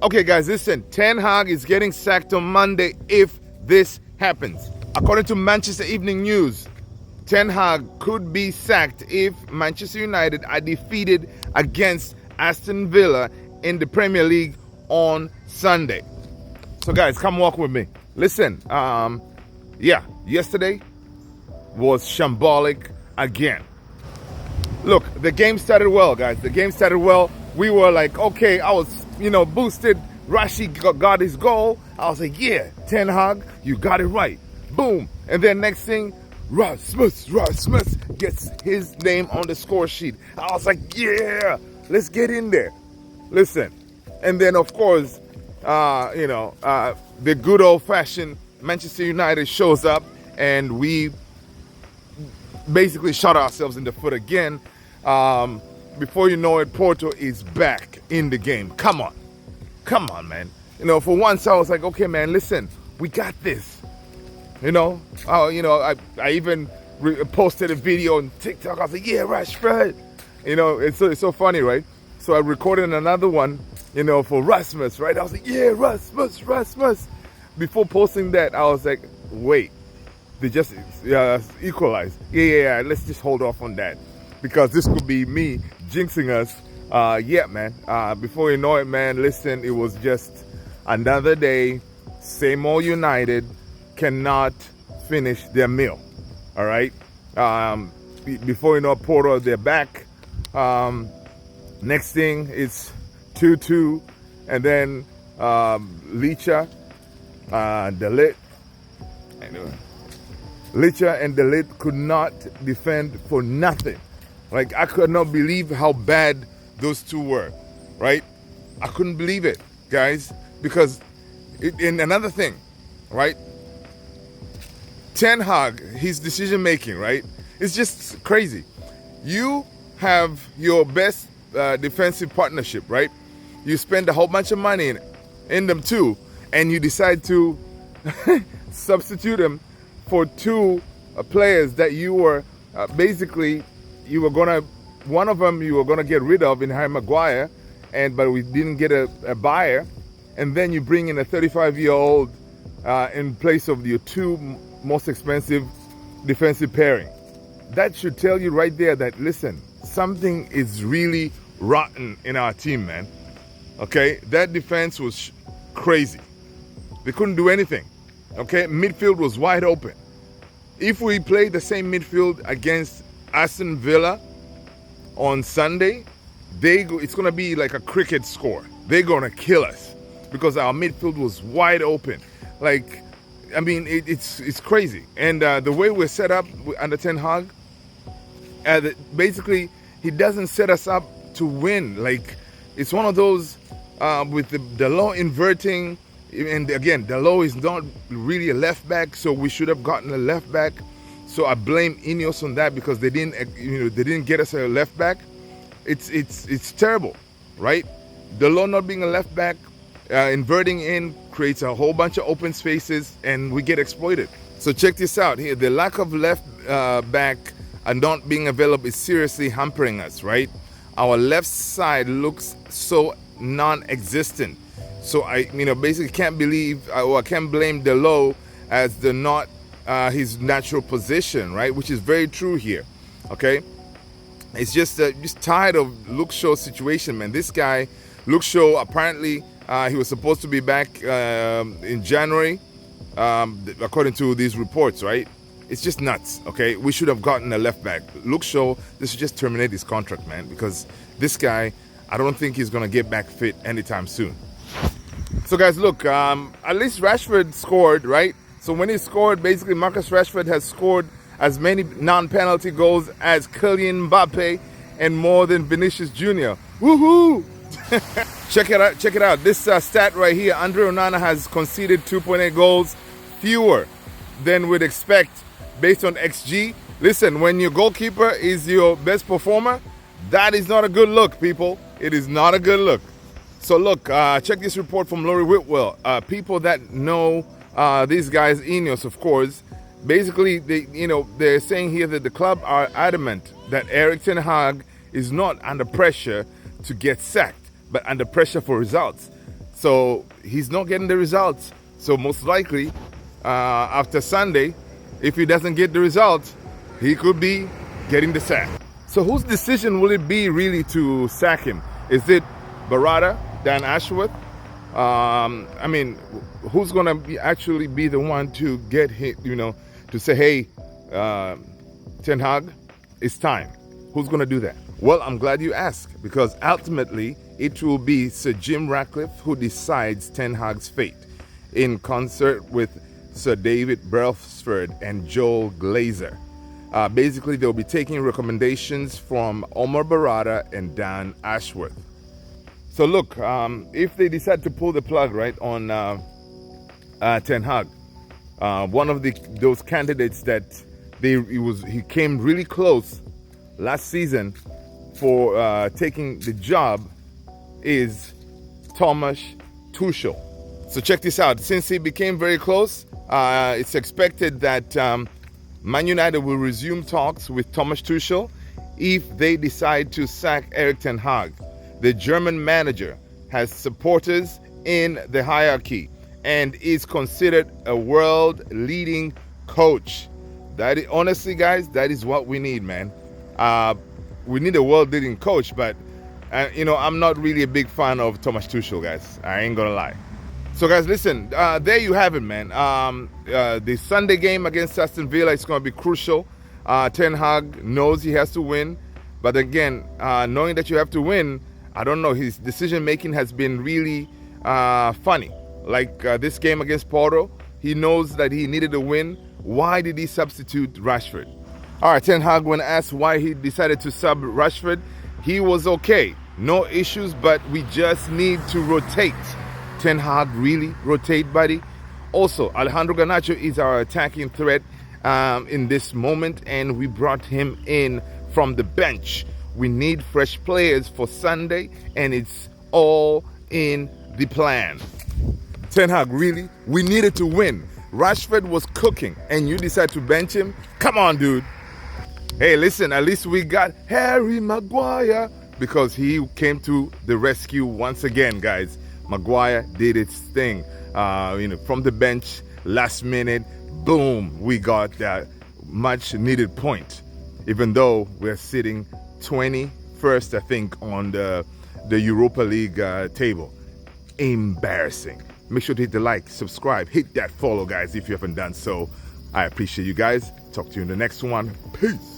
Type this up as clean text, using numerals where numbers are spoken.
Okay, guys, listen. Ten Hag is getting sacked on Monday if this happens. According to Manchester Evening News, Ten Hag could be sacked if Manchester United are defeated against Aston Villa in the Premier League on Sunday. So, guys, come walk with me. Listen, yesterday was shambolic again. Look, the game started well, guys. The game started well. We were like, okay, I was, boosted. Rashi got his goal. I was like, yeah, Ten Hag, you got it right. Boom. And then next thing, Rasmus gets his name on the score sheet. I was like, yeah, let's get in there. Listen. And then, of course, the good old-fashioned Manchester United shows up, and we basically shot ourselves in the foot again. Before you know it, Porto is back in the game. Come on, man. For once I was like, okay, man, listen, we got this. I even posted a video on TikTok. I was like, yeah, Rashford. It's so funny, right? So I recorded another one, for Rasmus, right? I was like, yeah, Rasmus. Before posting that, I was like, wait, they just equalized. Yeah, let's just hold off on that, because this could be me jinxing us. Man. Before you know it, man, listen, it was just another day. Same old United cannot finish their meal. All right. Before you know, Porto, they're back. Next thing, it's 2-2, and then Licha, Dalit. Anyway, Licha and Dalit could not defend for nothing. Like, I could not believe how bad those two were, right? I couldn't believe it, guys, because in another thing, right? Ten Hag, his decision making, right? It's just crazy. You have your best defensive partnership, right? You spend a whole bunch of money in them too, and you decide to substitute them for two players that you were one of them you were gonna get rid of in Harry Maguire, but we didn't get a buyer, and then you bring in a 35-year-old in place of your two most expensive defensive pairing. That should tell you right there that, listen, something is really rotten in our team, man. Okay, that defense was crazy. They couldn't do anything. Okay, midfield was wide open. If we play the same midfield against Aston Villa on Sunday, it's going to be like a cricket score. They're going to kill us because our midfield was wide open. Like, I mean, it's crazy. And the way we're set up under Ten Hag, basically, he doesn't set us up to win. Like, it's one of those with the law inverting. And again, Dalot is not really a left back, so we should have gotten a left back. So I blame Ineos on that, because they didn't get us a left back. It's terrible, right? Dalot not being a left back, inverting in creates a whole bunch of open spaces, and we get exploited. So check this out here: the lack of left back and not being available is seriously hampering us, right? Our left side looks so non-existent. So I basically can't believe, or I can't blame Dalot as not his natural position, right? Which is very true here, okay? It's just tired of Luke Shaw's situation, man. This guy, Luke Shaw, apparently he was supposed to be back in January, according to these reports, right? It's just nuts, okay? We should have gotten a left back. Luke Shaw, this should just terminate his contract, man, because this guy, I don't think he's going to get back fit anytime soon. So, guys, look, at least Rashford scored, right? So when he scored, basically Marcus Rashford has scored as many non-penalty goals as Kylian Mbappe and more than Vinicius Jr. Woohoo! Check it out. This stat right here, Andre Onana has conceded 2.8 goals fewer than we'd expect based on XG. Listen, when your goalkeeper is your best performer, that is not a good look, people. It is not a good look. So look, check this report from Laurie Whitwell. People that know these guys, Ineos, of course, basically they're saying here that the club are adamant that Erik ten Hag is not under pressure to get sacked, but under pressure for results. So he's not getting the results. So most likely, after Sunday, if he doesn't get the results, he could be getting the sack. So whose decision will it be really to sack him? Is it Barada, Dan Ashworth? I mean, who's going to actually be the one to get hit, to say, hey, Ten Hag, it's time. Who's going to do that? Well, I'm glad you asked, because ultimately it will be Sir Jim Ratcliffe who decides Ten Hag's fate, in concert with Sir David Brailsford and Joel Glazer. Basically, they'll be taking recommendations from Omar Barada and Dan Ashworth. So look, if they decide to pull the plug right on Ten Hag, one of those candidates that he came really close last season for taking the job is Thomas Tuchel. So check this out. Since he became very close, it's expected that Man United will resume talks with Thomas Tuchel if they decide to sack Erik ten Hag. The German manager has supporters in the hierarchy and is considered a world-leading coach. Honestly, guys, that is what we need, man. We need a world-leading coach, but I'm not really a big fan of Thomas Tuchel, guys. I ain't gonna lie. So, guys, listen. There you have it, man. The Sunday game against Aston Villa is going to be crucial. Ten Hag knows he has to win, but again, knowing that you have to win, I don't know. His decision-making has been really funny. Like this game against Porto, he knows that he needed a win. Why did he substitute Rashford? All right, Ten Hag, when asked why he decided to sub Rashford, he was okay. No issues, but we just need to rotate. Ten Hag really rotate, buddy. Also, Alejandro Garnacho is our attacking threat in this moment, and we brought him in from the bench. We need fresh players for Sunday, and it's all in the plan. Ten Hag, really? We needed to win. Rashford was cooking, and you decide to bench him? Come on, dude. Hey, listen, at least we got Harry Maguire, because he came to the rescue once again, guys. Maguire did its thing. From the bench, last minute, boom, we got that much needed point. Even though we're sitting 21st, I think, on the Europa League table. Embarrassing. Make sure to hit the like, subscribe, hit that follow, guys, if you haven't done so. I appreciate you guys. Talk to you in the next one. Peace.